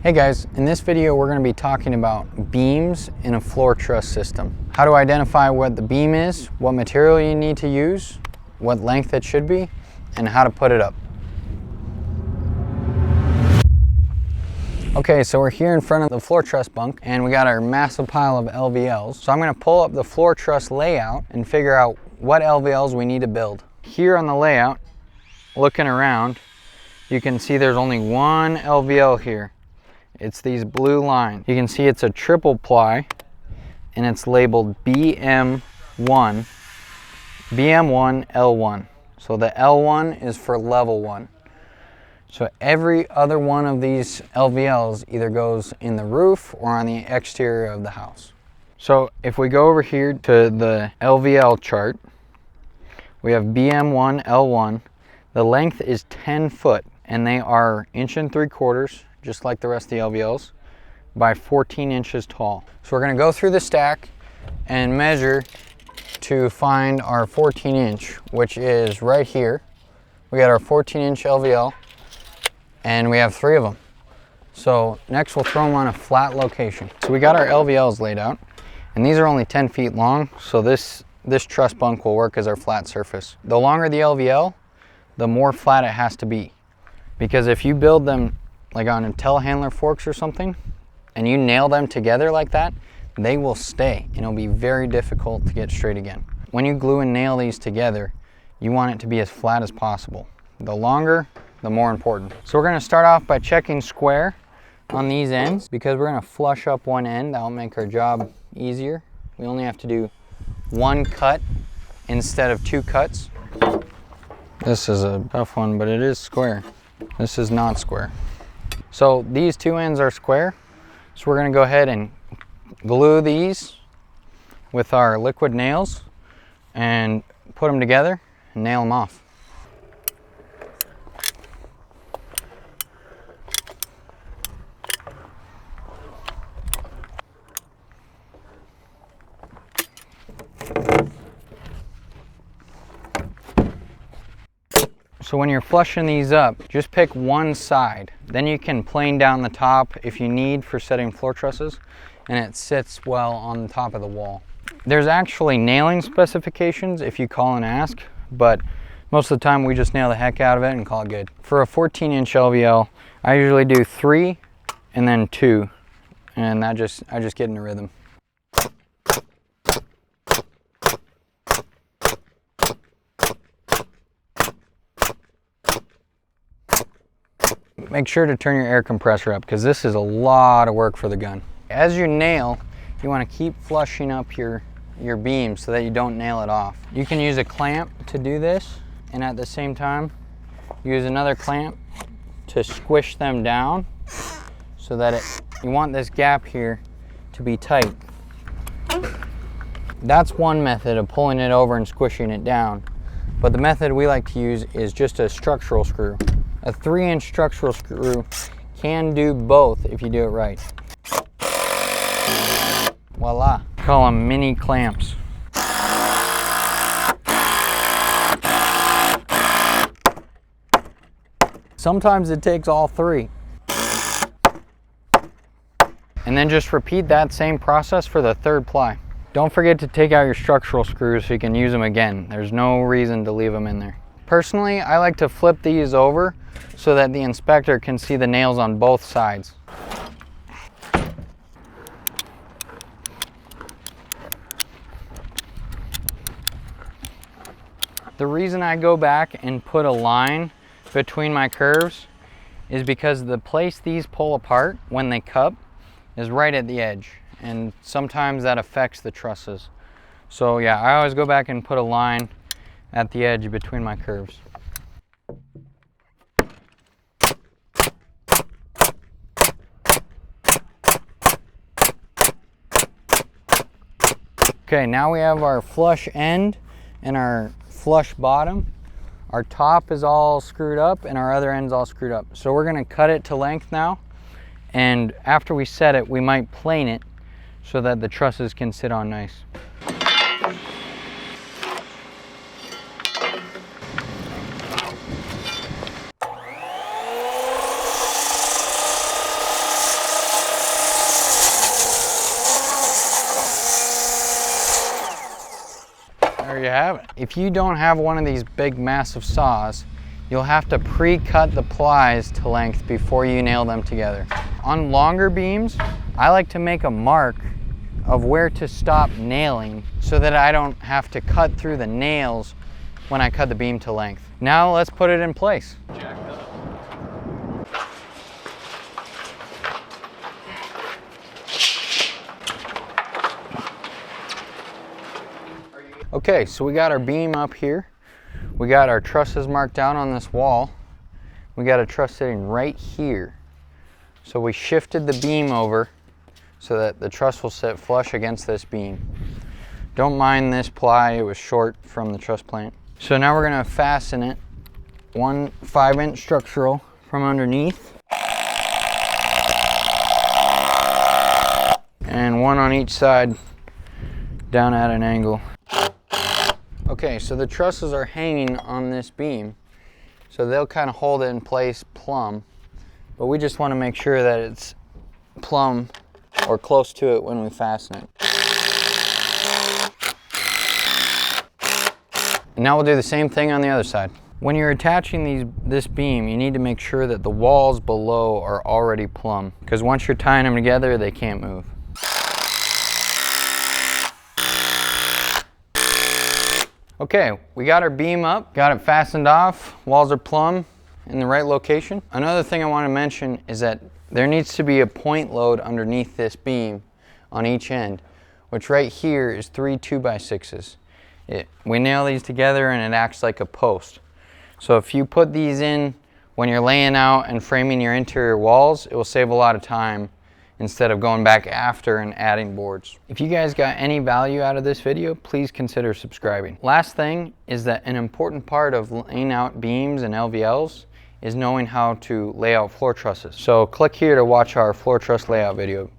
Hey guys, in this video we're going to be talking about beams in a floor truss system. How to identify what the beam is, what material you need to use, what length it should be, and how to put it up. Okay, so we're here in front of the floor truss bunk and we got our massive pile of LVLs. So I'm going to pull up the floor truss layout and figure out what LVLs we need to build. Here on the layout, looking around, you can see there's only one LVL here. It's these blue lines. You can see it's a triple ply and it's labeled BM1 L1. So the L1 is for level 1. So every other one of these LVLs either goes in the roof or on the exterior of the house. So if we go over here to the LVL chart, we have BM1 L1. The length is 10 foot and they are 1 3/4, just like the rest of the LVLs, by 14 inches tall. So we're going to go through the stack and measure to find our 14 inch, which is right here. We got our 14 inch LVL and we have 3 of them. So next we'll throw them on a flat location. So we got our LVLs laid out and these are only 10 feet long. So this truss bunk will work as our flat surface. The longer the LVL, the more flat it has to be. Because if you build them like on a telehandler forks or something, and you nail them together like that, they will stay and it'll be very difficult to get straight again. When you glue and nail these together, you want it to be as flat as possible. The longer, the more important. So we're gonna start off by checking square on these ends because we're gonna flush up one end. That'll make our job easier. We only have to do 1 cut instead of 2 cuts. This is a tough one, but it is square. This is not square. So these 2 ends are square. So we're gonna go ahead and glue these with our liquid nails and put them together and nail them off. So when you're flushing these up, just pick one side. Then you can plane down the top if you need for setting floor trusses, and it sits well on the top of the wall. There's actually nailing specifications if you call and ask, but most of the time we just nail the heck out of it and call it good. For a 14 inch LVL, I usually do 3 and then 2, and I just get in a rhythm. Make sure to turn your air compressor up because this is a lot of work for the gun. As you nail, you want to keep flushing up your beam so that you don't nail it off. You can use a clamp to do this, and at the same time use another clamp to squish them down so that you want this gap here to be tight. That's one method of pulling it over and squishing it down, but the method we like to use is just a structural screw. A 3-inch structural screw can do both if you do it right. Voila. Call them mini clamps. Sometimes it takes all 3. And then just repeat that same process for the 3rd ply. Don't forget to take out your structural screws so you can use them again. There's no reason to leave them in there. Personally, I like to flip these over so that the inspector can see the nails on both sides. The reason I go back and put a line between my curves is because the place these pull apart when they cup is right at the edge, and sometimes that affects the trusses. So yeah, I always go back and put a line at the edge between my curves. Okay, now we have our flush end and our flush bottom. Our top is all screwed up and our other end's all screwed up. So we're gonna cut it to length now, and after we set it, we might plane it so that the trusses can sit on nice. there you have it. If you don't have one of these big massive saws, you'll have to pre-cut the plies to length before you nail them together. On longer beams, I like to make a mark of where to stop nailing so that I don't have to cut through the nails when I cut the beam to length. Now let's put it in place. Okay, so we got our beam up here. We got our trusses marked down on this wall. We got a truss sitting right here. So we shifted the beam over so that the truss will sit flush against this beam. Don't mind this ply, it was short from the truss plant. So now we're gonna fasten it, one 5-inch structural from underneath, and one on each side down at an angle. Okay, so the trusses are hanging on this beam, so they'll kind of hold it in place plumb, but we just want to make sure that it's plumb or close to it when we fasten it. And now we'll do the same thing on the other side. When you're attaching this beam, you need to make sure that the walls below are already plumb, because once you're tying them together, they can't move. Okay, we got our beam up, got it fastened off, walls are plumb in the right location. Another thing I want to mention is that there needs to be a point load underneath this beam on each end, which right here is 3 2x6s. We nail these together and it acts like a post. So if you put these in when you're laying out and framing your interior walls, it will save a lot of time instead of going back after and adding boards. If you guys got any value out of this video, please consider subscribing. Last thing is that an important part of laying out beams and LVLs is knowing how to lay out floor trusses. So click here to watch our floor truss layout video.